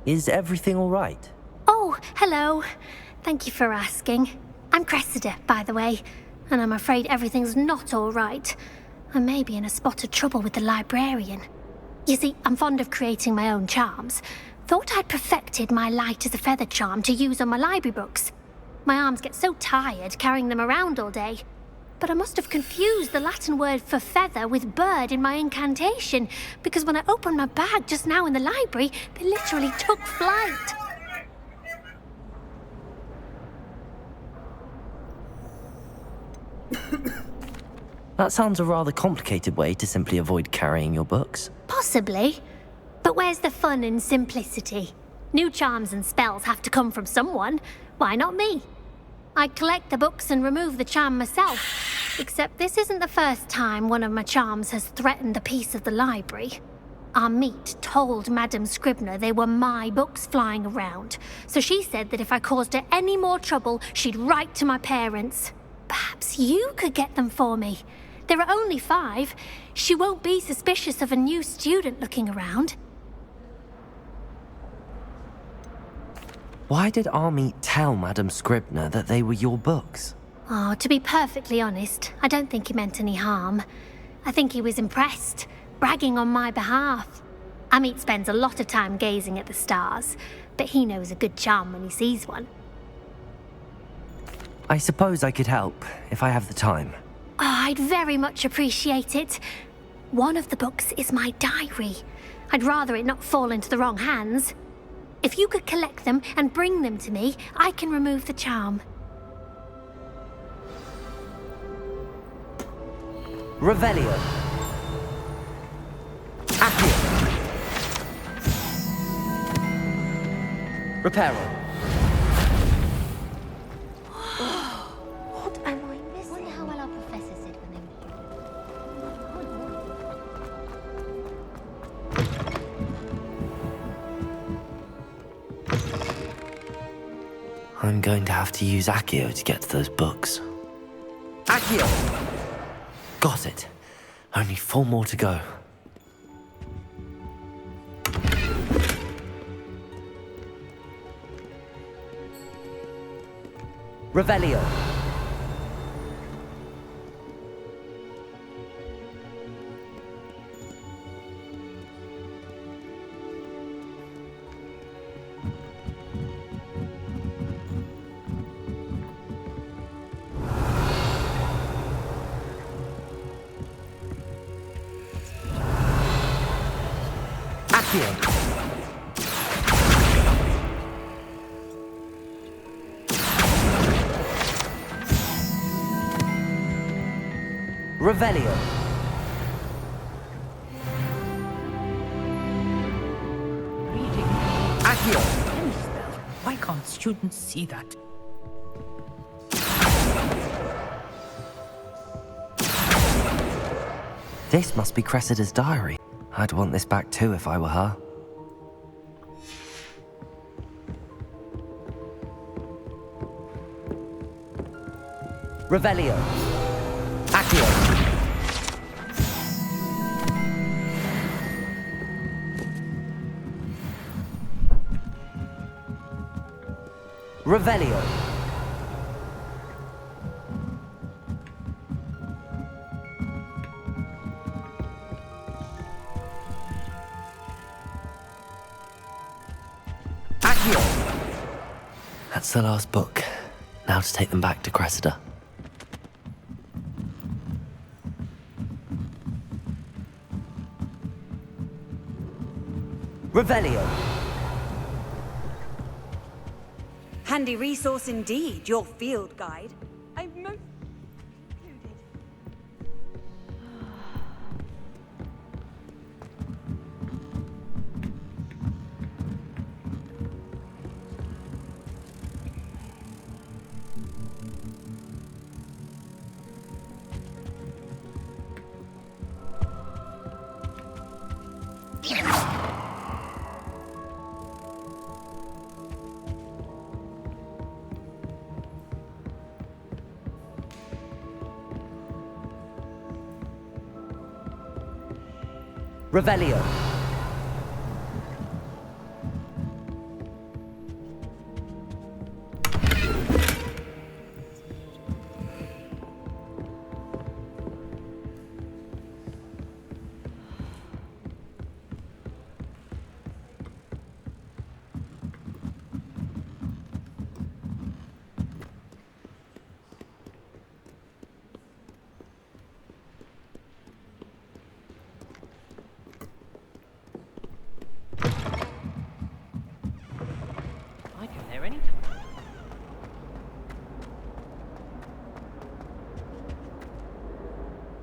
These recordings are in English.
Is everything all right? Oh, hello. Thank you for asking. I'm Cressida, by the way, and I'm afraid everything's not all right. I may be in a spot of trouble with the librarian. You see, I'm fond of creating my own charms. Thought I'd perfected my light as a feather charm to use on my library books. My arms get so tired carrying them around all day. But I must have confused the Latin word for feather with bird in my incantation, because when I opened my bag just now in the library, they literally took flight. That sounds a rather complicated way to simply avoid carrying your books. Possibly. But where's the fun in simplicity? New charms and spells have to come from someone. Why not me? I collect the books and remove the charm myself. Except this isn't the first time one of my charms has threatened a piece of the library. Our meet told Madame Scribner they were my books flying around, so she said that if I caused her any more trouble, she'd write to my parents. Perhaps you could get them for me. There are only 5. She won't be suspicious of a new student looking around. Why did Army tell Madame Scribner that they were your books? Oh, to be perfectly honest, I don't think he meant any harm. I think he was impressed, bragging on my behalf. Amit spends a lot of time gazing at the stars, but he knows a good charm when he sees one. I suppose I could help, if I have the time. Oh, I'd very much appreciate it. One of the books is my diary. I'd rather it not fall into the wrong hands. If you could collect them and bring them to me, I can remove the charm. Revelio. Accio. Reparo. What am I missing? Wonder how well our professor said when they I'm going to have to use Accio to get to those books. Accio! Got it. Only 4 more to go. Revelio. Accio. Revelio. Reading Accio. any spell. Why can't students see that? This must be Cressida's diary. I'd want this back too if I were her. Revelio. Accio. Revelio. Accio. That's the last book. Now to take them back to Cressida. Revelio. Handy resource indeed, your field guide. I'm most included. Revelio.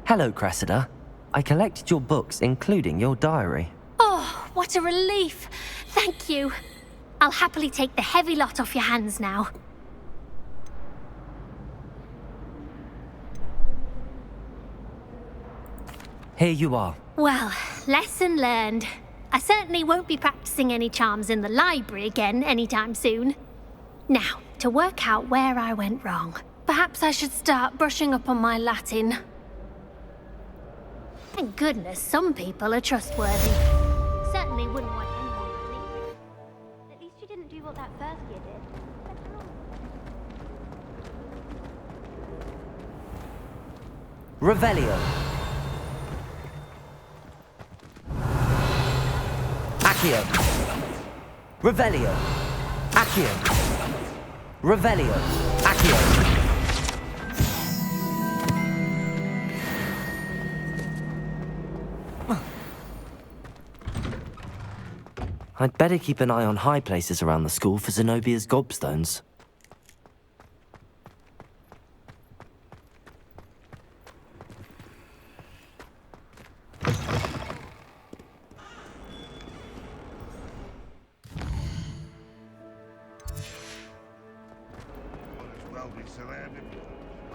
Hello, Cressida. I collected your books, including your diary. Oh, what a relief. Thank you. I'll happily take the heavy lot off your hands now. Here you are. Well, lesson learned. I certainly won't be practicing any charms in the library again anytime soon. Now, to work out where I went wrong. Perhaps I should start brushing up on my Latin. Thank goodness some people are trustworthy. Certainly wouldn't want anyone to leave. At least you didn't do what that first year did. Revelio. Accio. Revelio. Accio. Revelio. Accio. I'd better keep an eye on high places around the school for Zenobia's gobstones.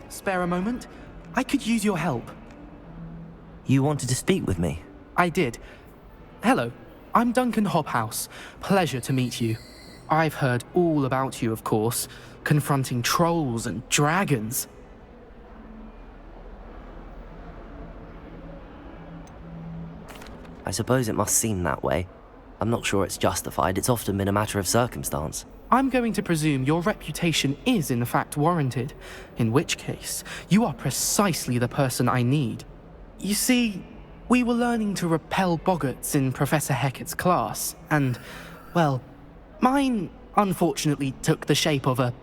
Spare a moment? I could use your help. You wanted to speak with me? I did. Hello, I'm Duncan Hobhouse. Pleasure to meet you. I've heard all about you, of course, confronting trolls and dragons. I suppose it must seem that way. I'm not sure it's justified. It's often been a matter of circumstance. I'm going to presume your reputation is in fact warranted, in which case, you are precisely the person I need. You see, we were learning to repel boggarts in Professor Hecat's class, and, well, mine unfortunately took the shape of a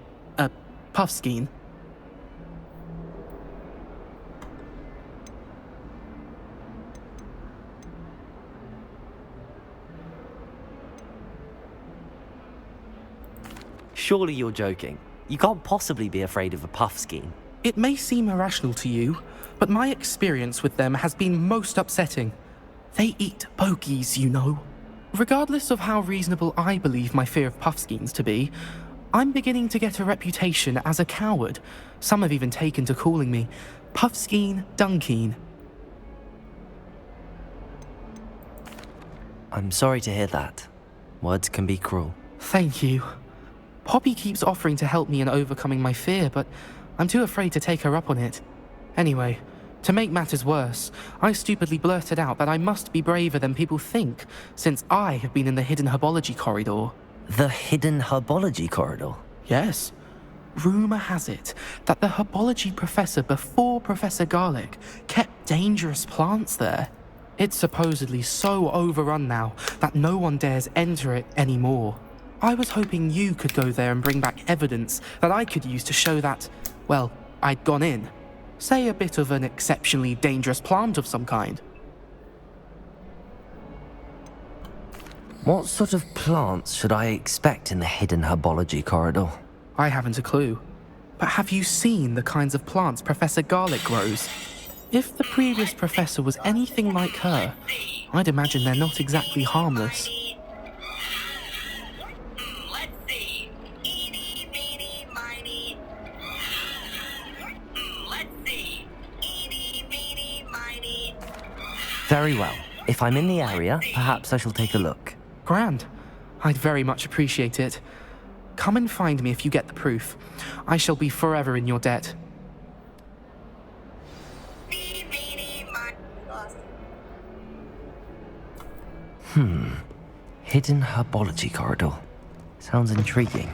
puffskein. Surely you're joking. You can't possibly be afraid of a puffskein. It may seem irrational to you, but my experience with them has been most upsetting. They eat bogies, you know. Regardless of how reasonable I believe my fear of puffskeins to be, I'm beginning to get a reputation as a coward. Some have even taken to calling me Puffskein Dunkeen. I'm sorry to hear that. Words can be cruel. Thank you. Poppy keeps offering to help me in overcoming my fear, but I'm too afraid to take her up on it. Anyway, to make matters worse, I stupidly blurted out that I must be braver than people think, since I have been in the hidden herbology corridor. The hidden herbology corridor? Yes. Rumour has it that the herbology professor before Professor Garlic kept dangerous plants there. It's supposedly so overrun now that no one dares enter it anymore. I was hoping you could go there and bring back evidence that I could use to show that, well, I'd gone in. Say a bit of an exceptionally dangerous plant of some kind. What sort of plants should I expect in the hidden herbology corridor? I haven't a clue. But have you seen the kinds of plants Professor Garlic grows? If the previous professor was anything like her, I'd imagine they're not exactly harmless. Very well. If I'm in the area, perhaps I shall take a look. Grand. I'd very much appreciate it. Come and find me if you get the proof. I shall be forever in your debt. Hidden herbology corridor. Sounds intriguing.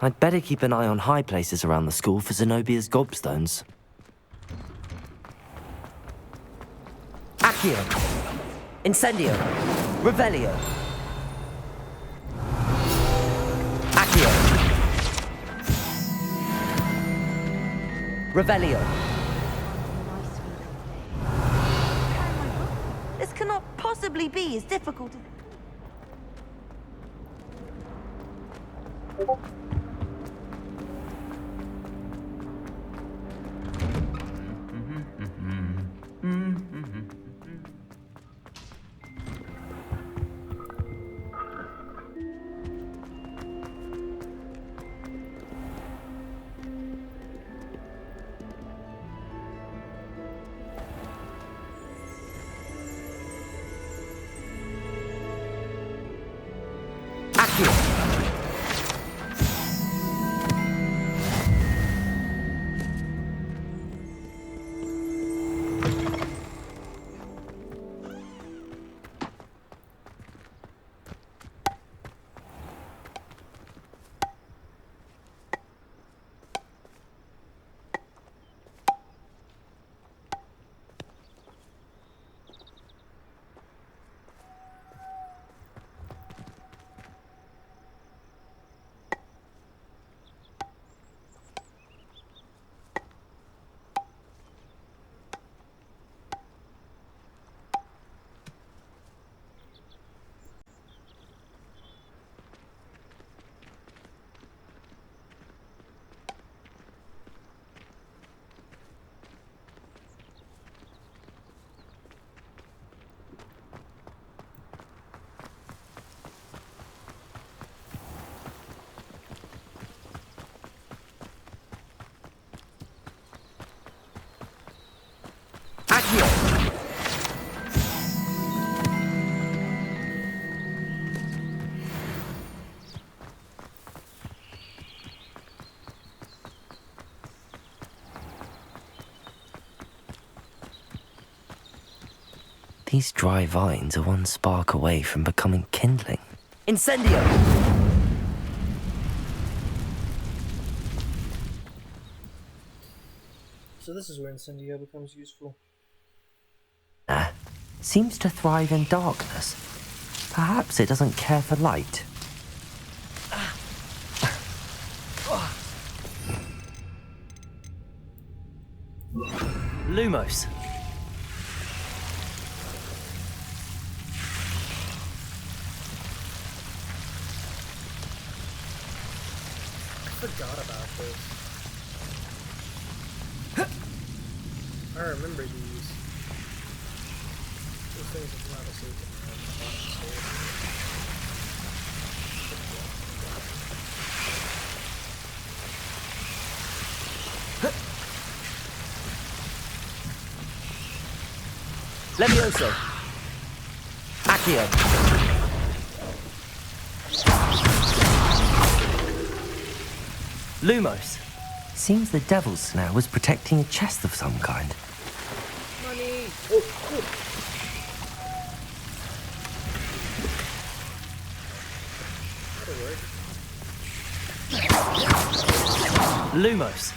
I'd better keep an eye on high places around the school for Zenobia's gobstones. Accio! Incendio! Revelio! Accio! Revelio! This cannot possibly be as difficult as... These dry vines are one spark away from becoming kindling. Incendio! So this is where Incendio becomes useful. Seems to thrive in darkness. Perhaps it doesn't care for light. Lumos. I forgot about this. I remember these. Those things are not asleep in the bottom Levioso. Accio. Lumos. Seems the devil's snare was protecting a chest of some kind. money! Oh, cool. That'll work. Lumos.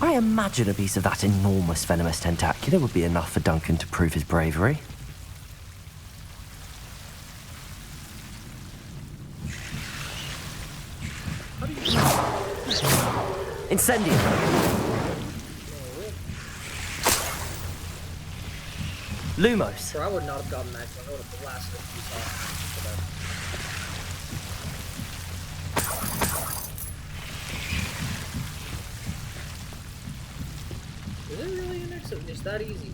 I imagine a piece of that enormous venomous tentacular would be enough for Duncan to prove his bravery. Incendio! Lumos. Bro, I would not have gotten that. I would have blasted a piece off for that. Is it really in there? So it's that easy?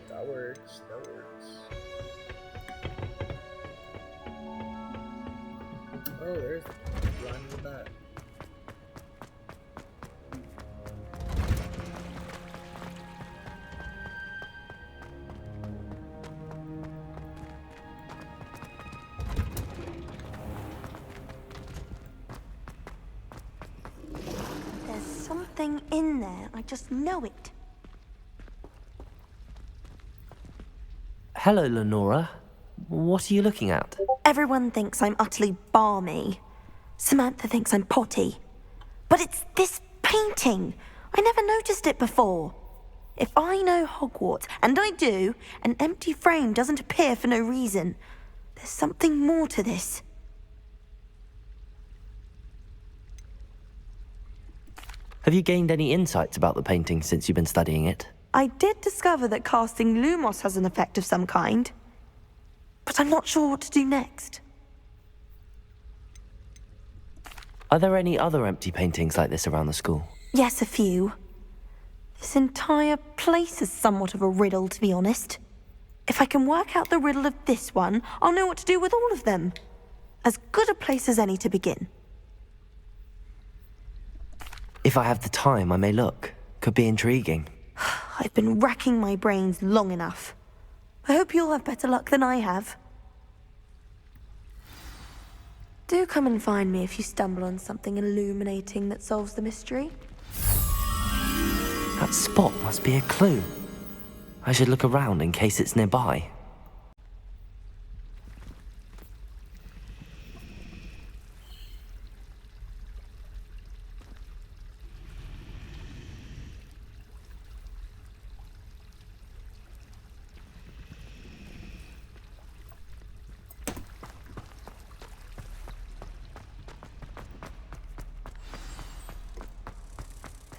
That works. Oh, there's the line with that. There's something in there. I just know it. Hello, Lenora. What are you looking at? Everyone thinks I'm utterly balmy. Samantha thinks I'm potty. But it's this painting. I never noticed it before. If I know Hogwarts, and I do, an empty frame doesn't appear for no reason. There's something more to this. Have you gained any insights about the painting since you've been studying it? I did discover that casting Lumos has an effect of some kind. But I'm not sure what to do next. Are there any other empty paintings like this around the school? Yes, a few. This entire place is somewhat of a riddle, to be honest. If I can work out the riddle of this one, I'll know what to do with all of them. As good a place as any to begin. If I have the time, I may look. Could be intriguing. I've been racking my brains long enough. I hope you'll have better luck than I have. Do come and find me if you stumble on something illuminating that solves the mystery. That spot must be a clue. I should look around in case it's nearby.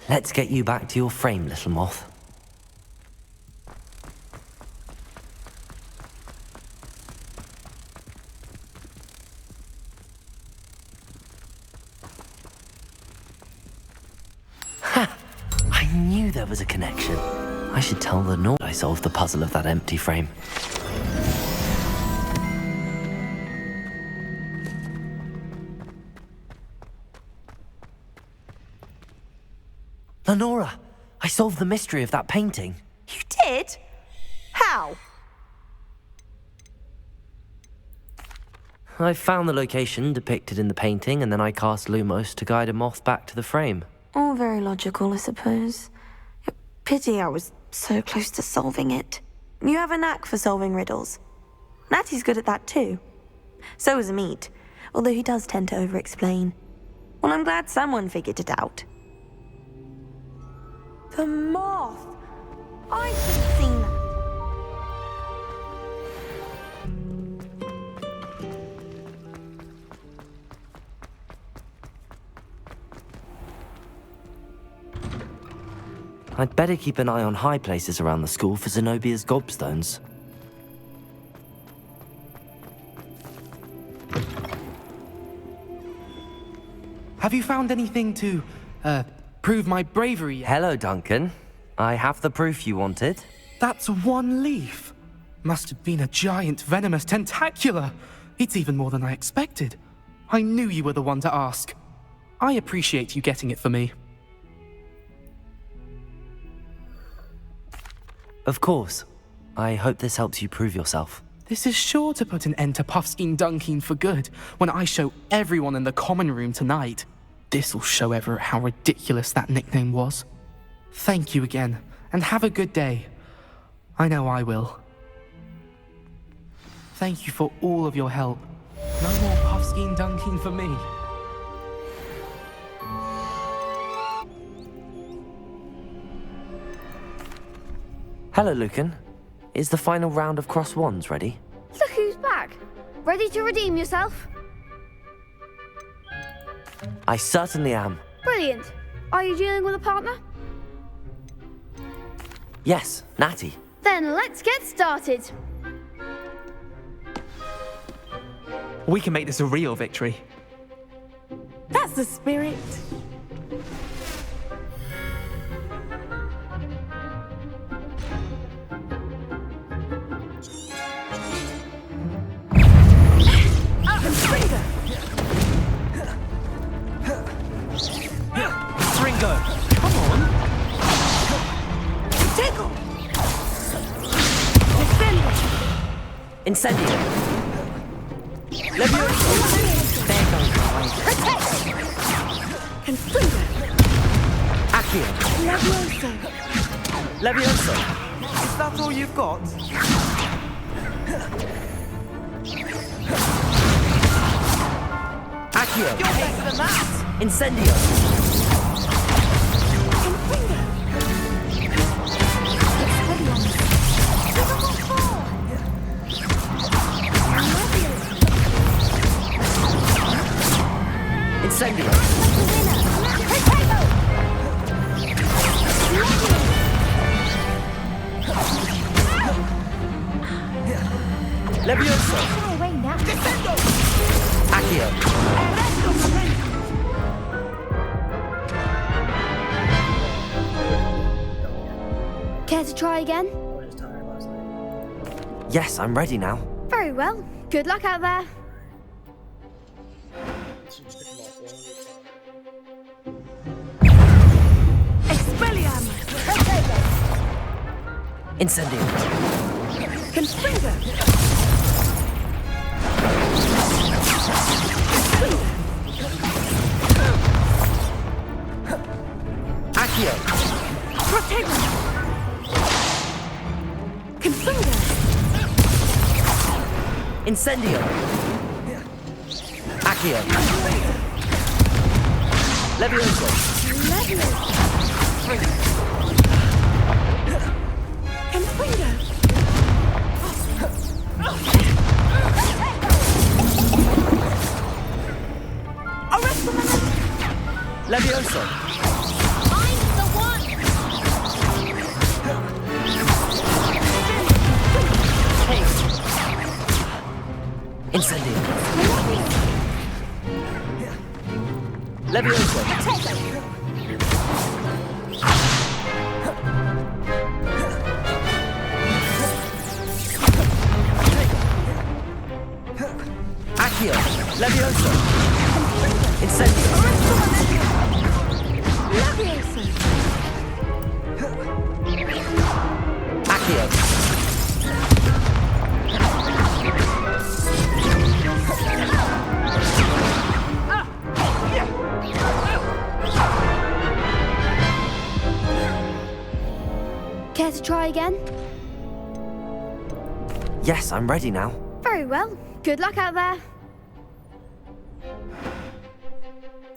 Let's get you back to your frame, little moth. there was a connection. I should tell Lenore I solved the puzzle of that empty frame. Lenora, I solved the mystery of that painting. You did? How? I found the location depicted in the painting, and then I cast Lumos to guide a moth back to the frame. All very logical, I suppose. Pity I was so close to solving it. You have a knack for solving riddles. Natty's good at that too. So is Amit, although he does tend to over-explain. Well, I'm glad someone figured it out. The moth! I should have seen that. I'd better keep an eye on high places around the school for Zenobia's gobstones. Have you found anything to, prove my bravery yet? Hello, Duncan. I have the proof you wanted. That's one leaf. Must have been a giant venomous tentacula. It's even more than I expected. I knew you were the one to ask. I appreciate you getting it for me. Of course. I hope this helps you prove yourself. This is sure to put an end to Puffskein Dunkin for good when I show everyone in the common room tonight. This'll show Everett how ridiculous that nickname was. Thank you again, and have a good day. I know I will. Thank you for all of your help. No more Puffskein Dunkin for me. Hello, Lucan. Is the final round of Cross Wands ready? Look who's back. Ready to redeem yourself? I certainly am. Brilliant. Are you dealing with a partner? Yes, Natty. Then let's get started. We can make this a real victory. That's the spirit. Ringo, come on. Tickle! Incendio. Levioso. There goes my way. Protect! Confringo! Accio. Levioso! Levioso. Is that all you've got? Accio. You're better than that! Incendio. Confringo! Incendio. Levioso. Away now. Accio. Care to try again? Or just tired last night. Yes, I'm ready now. Very well. Good luck out there. Should just pick them off one Expelliarmus! Incendio. Confringo! Accio. Protego! Confringo! Incendio. Accio. Levioso. Confringo! Levioso. I'm the one! Incendio. Levioso. Accio! Levioso! Incendio! Leviosa! Accio! Care to try again? Yes, I'm ready now. Very well. Good luck out there.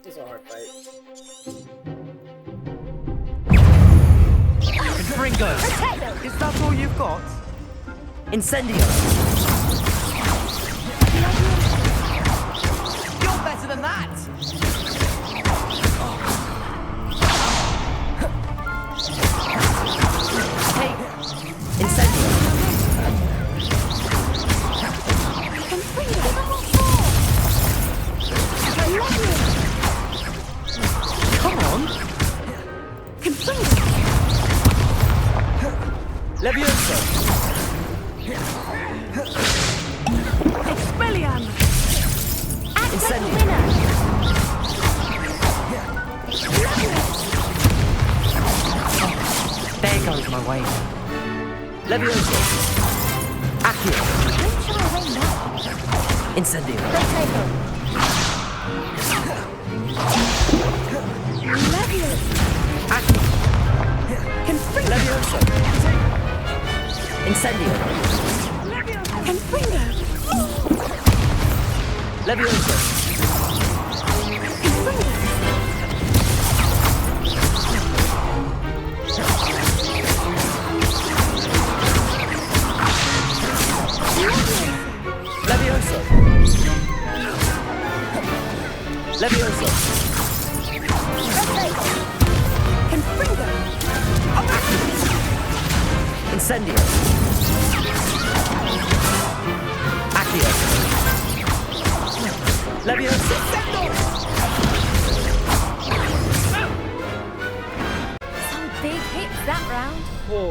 It's a hard fight. Confringo! Is that all you've got? Incendio! You're better than that! Incendio! Come on! Levioso! Expelliarmus! Incendio! There goes my way. Levioso! Accio! Incendio! Accio! Levioso! Incendio! Levioso! Levioso! Levioso! Incendio! Accio! Levioso! Some big hits that round. Whoa.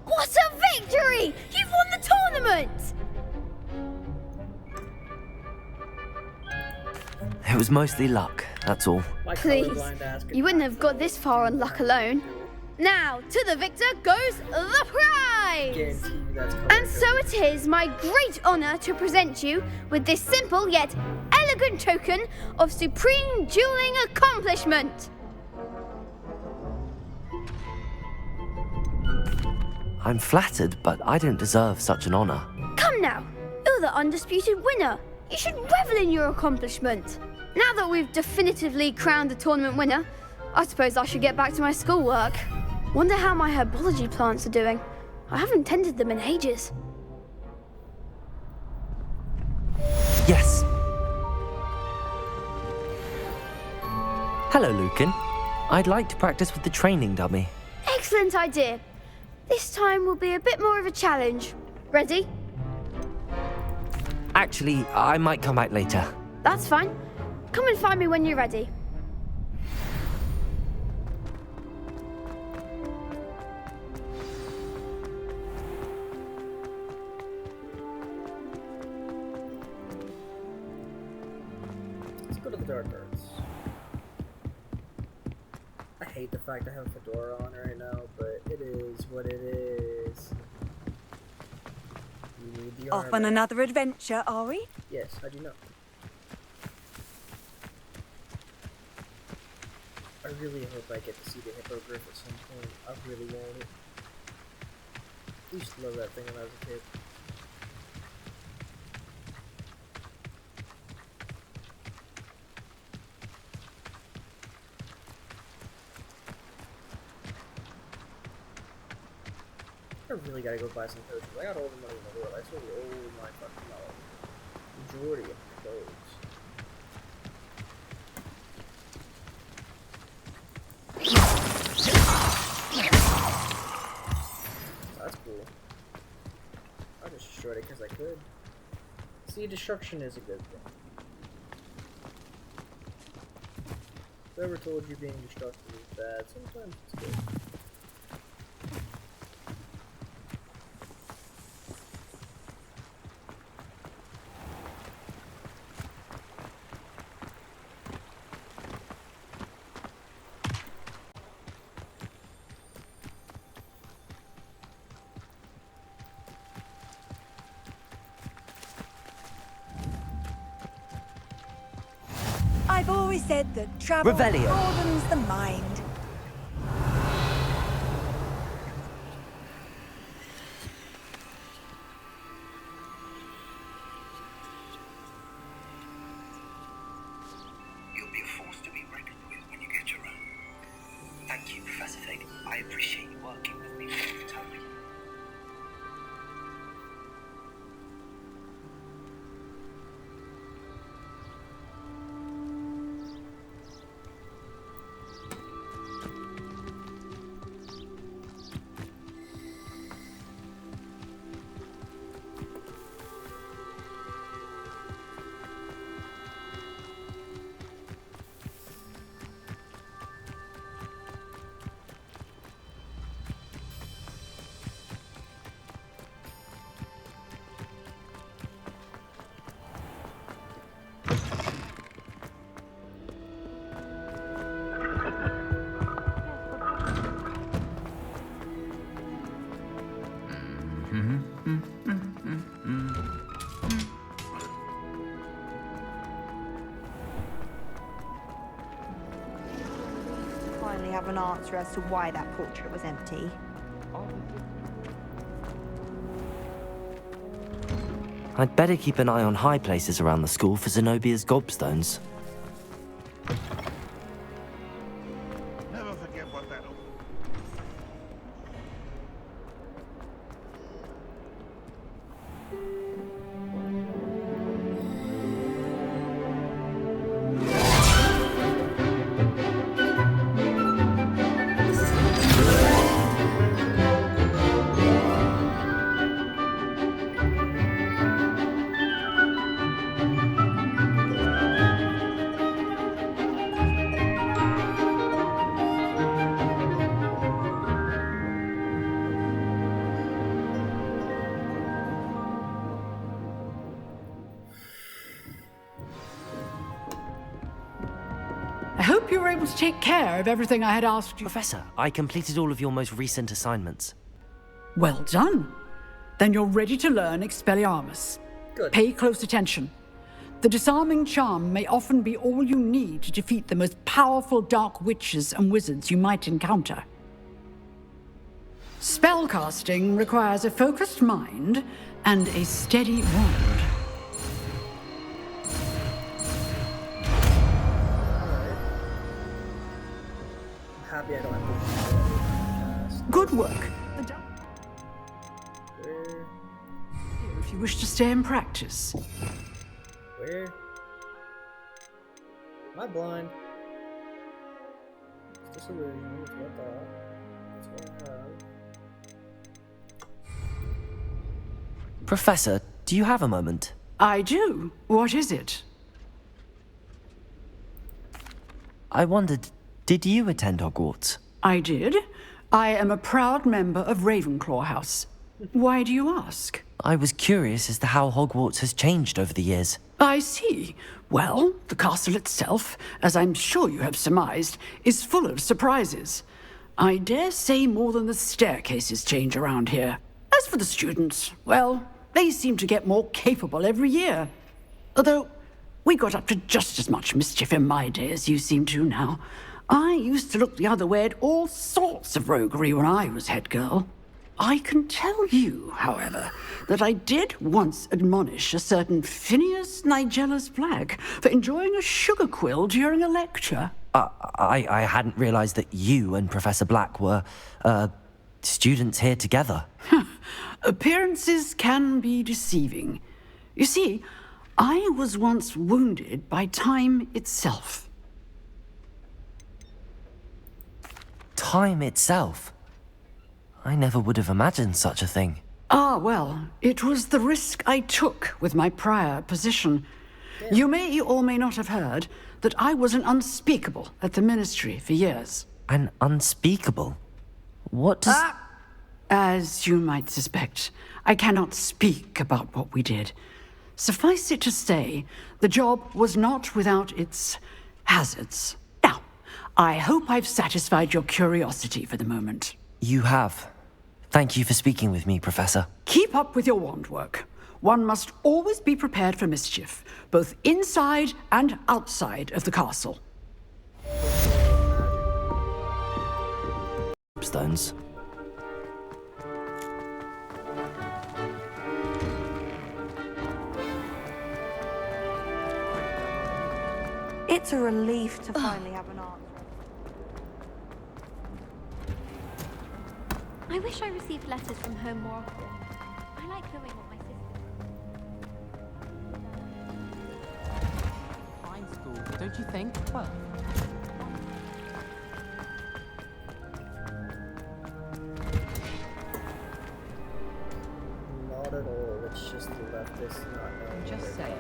What a victory! You've won the tournament! It was mostly luck, that's all. My Please, colorblind ass could you wouldn't have got this far on luck alone. Now, to the victor goes the prize! guarantee you that's And so it is my great honour to present you with this simple yet elegant token of supreme dueling accomplishment. I'm flattered, but I don't deserve such an honor. Come now, you're the undisputed winner. You should revel in your accomplishment. Now that we've definitively crowned the tournament winner, I suppose I should get back to my schoolwork. Wonder how my herbology plants are doing. I haven't tended them in ages. Yes. Hello, Lucan. I'd like to practice with the training dummy. Excellent idea. This time will be a bit more of a challenge. Ready? Actually, I might come back later. That's fine. Come and find me when you're ready. Let's go to the dark arts. I hate the fact I have a fedora on right now, but it is what it is. You need the Off armor. on another adventure, are we? Yes, how'd you know? I really hope I get to see the hippogriff at some point. I really want it. I used to love that thing when I was a kid. I really gotta go buy some coaches. I got all the money in the world. I sold all my fucking knowledge. Majority of the clothes. That's cool. I just destroyed it because I could. See, destruction is a good thing. Whoever told you being destructive is bad, sometimes it's good. always said that travel Revelio. broadens the mind. You'll be a force to be reckoned with when you get your own. Thank you, Professor Fig. I appreciate you working with me all the time. Finally have an answer as to why that portrait was empty. I'd better keep an eye on high places around the school for Zenobia's gobstones. Never forget what that. I hope you were able to take care of everything I had asked you. Professor, I completed all of your most recent assignments. Well done. Then you're ready to learn Expelliarmus. Good. Pay close attention. The disarming charm may often be all you need to defeat the most powerful dark witches and wizards you might encounter. Spellcasting requires a focused mind and a steady wand. Happy I don't have to Good work. Where? If you wish to stay in practice. Where? Am I blind? It's just illusion. It's what I thought. It's what I have. Professor, do you have a moment? I do. What is it? I wondered, did you attend Hogwarts? I did. I am a proud member of Ravenclaw House. Why do you ask? I was curious as to how Hogwarts has changed over the years. I see. Well, the castle itself, as I'm sure you have surmised, is full of surprises. I dare say more than the staircases change around here. As for the students, well, they seem to get more capable every year. Although, we got up to just as much mischief in my day as you seem to now. I used to look the other way at all sorts of roguery when I was head girl. I can tell you, however, that I did once admonish a certain Phineas Nigellus Black for enjoying a sugar quill during a lecture. I hadn't realized that you and Professor Black were, students here together. Appearances can be deceiving. You see, I was once wounded by time itself. Time itself? I never would have imagined such a thing. Ah, well, it was the risk I took with my prior position. You may or may not have heard that I was an unspeakable at the Ministry for years. An unspeakable? What does... As you might suspect, I cannot speak about what we did. Suffice it to say, the job was not without its hazards. Now, I hope I've satisfied your curiosity for the moment. You have. Thank you for speaking with me, Professor. Keep up with your wand work. one must always be prepared for mischief, both inside and outside of the castle. Stones. It's a relief to finally have an answer. I wish I received letters from home more often. I like knowing what my sister... Fine school, don't you think? Well, Not at all. It's just the leftists not knowing. Just saying.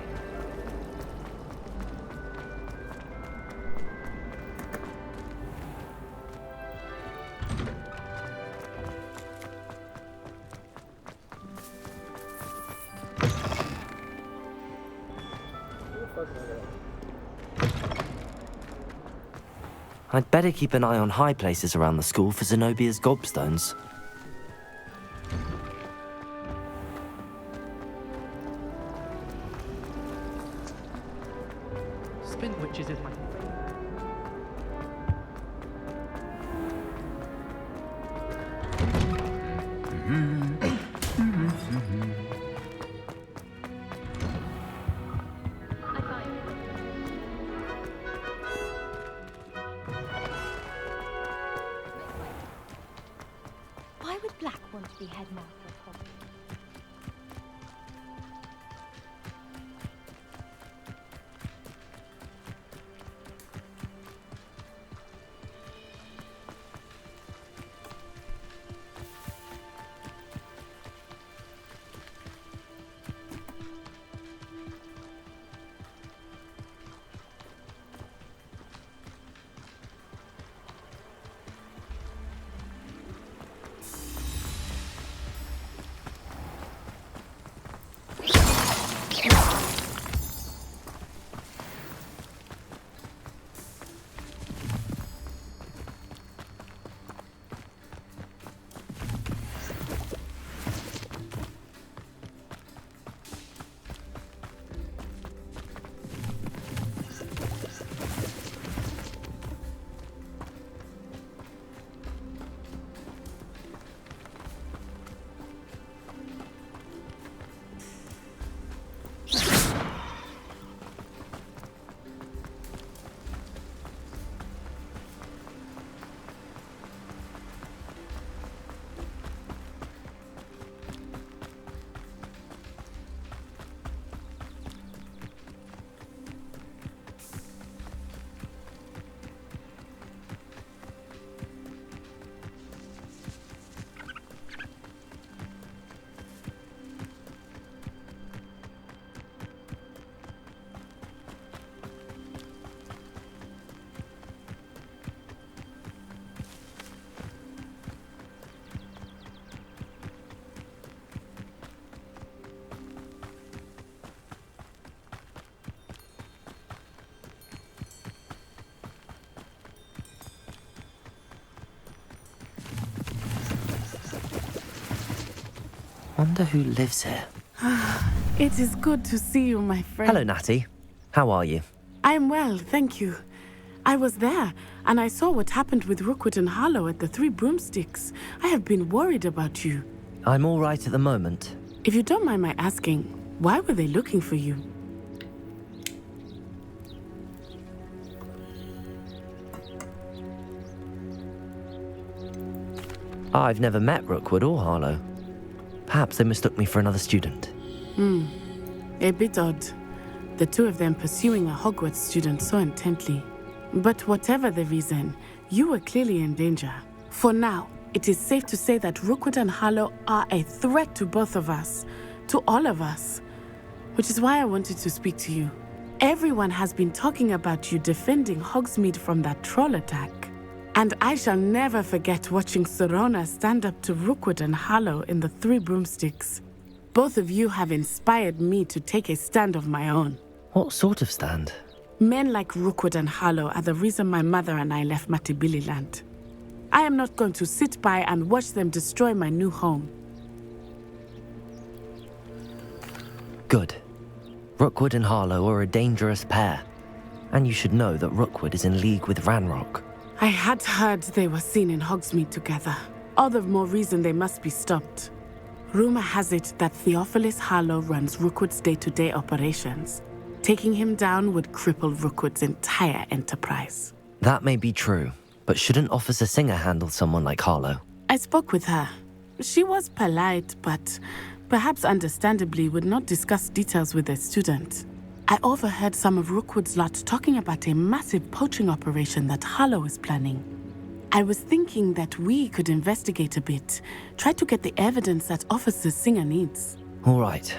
Who the fuck am I gonna... I'd better keep an eye on high places around the school for Zenobia's gobstones. spin witches is my... Why would Black want to be headmaster of Hogwarts? Wonder who lives here. It is good to see you, my friend. Hello, Natty. How are you? I'm well, thank you. I was there, and I saw what happened with Rookwood and Harlow at the Three Broomsticks. I have been worried about you. I'm all right at the moment. If you don't mind my asking, why were they looking for you? I've never met Rookwood or Harlow. Perhaps they mistook me for another student. A bit odd. The two of them pursuing a Hogwarts student so intently. But whatever the reason, you were clearly in danger. For now, it is safe to say that Rookwood and Harlow are a threat to both of us, to all of us. Which is why I wanted to speak to you. Everyone has been talking about you defending Hogsmeade from that troll attack. And I shall never forget watching Serona stand up to Rookwood and Harlow in the Three Broomsticks. Both of you have inspired me to take a stand of my own. What sort of stand? Men like Rookwood and Harlow are the reason my mother and I left Mattibililand. I am not going to sit by and watch them destroy my new home. Good. Rookwood and Harlow are a dangerous pair. And you should know that Rookwood is in league with Ranrock. I had heard they were seen in Hogsmeade together. All the more reason they must be stopped. Rumor has it that Theophilus Harlow runs Rookwood's day-to-day operations. Taking him down would cripple Rookwood's entire enterprise. That may be true, but shouldn't Officer Singer handle someone like Harlow? I spoke with her. She was polite, but perhaps understandably would not discuss details with a student. I overheard some of Rookwood's lot talking about a massive poaching operation that Harlow is planning. I was thinking that we could investigate a bit, try to get the evidence that Officer Singer needs. All right,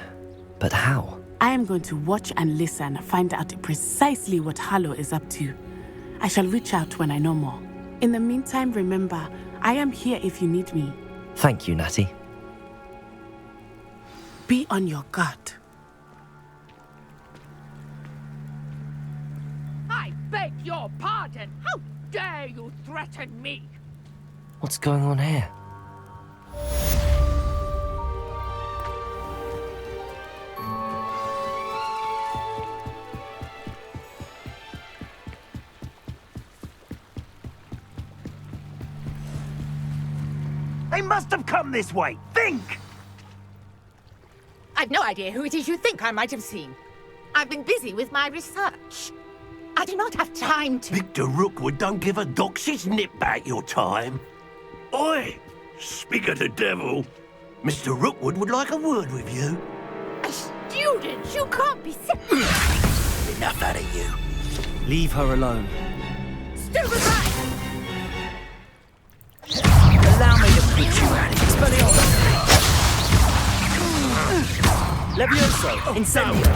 but how? I am going to watch and listen, find out precisely what Harlow is up to. I shall reach out when I know more. In the meantime, remember, I am here if you need me. Thank you, Natty. Be on your guard. I beg your pardon. How dare you threaten me? What's going on here? They must have come this way. Think! I've no idea who it is you think I might have seen. I've been busy with my research. I do not have time to... Victor Rookwood don't give a doxy's nip back your time. Oi! Speak of the devil. Mr. Rookwood would like a word with you. A student? You can't be serious. Enough out of you. Leave her alone. Still the back! Allow me to put you out of Expelliarmus! Levioso! Incendio!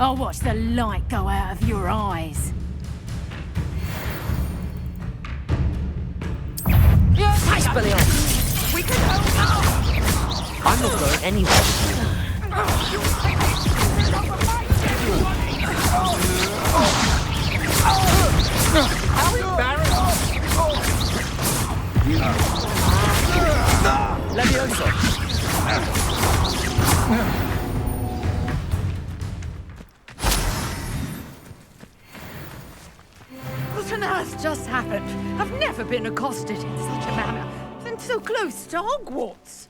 I'll watch the light go out of your eyes. Expelliarmus! We can hold out! I'm not going anywhere. How embarrassing! Levioso! What on earth just happened? I've never been accosted in such a manner, and so close to Hogwarts.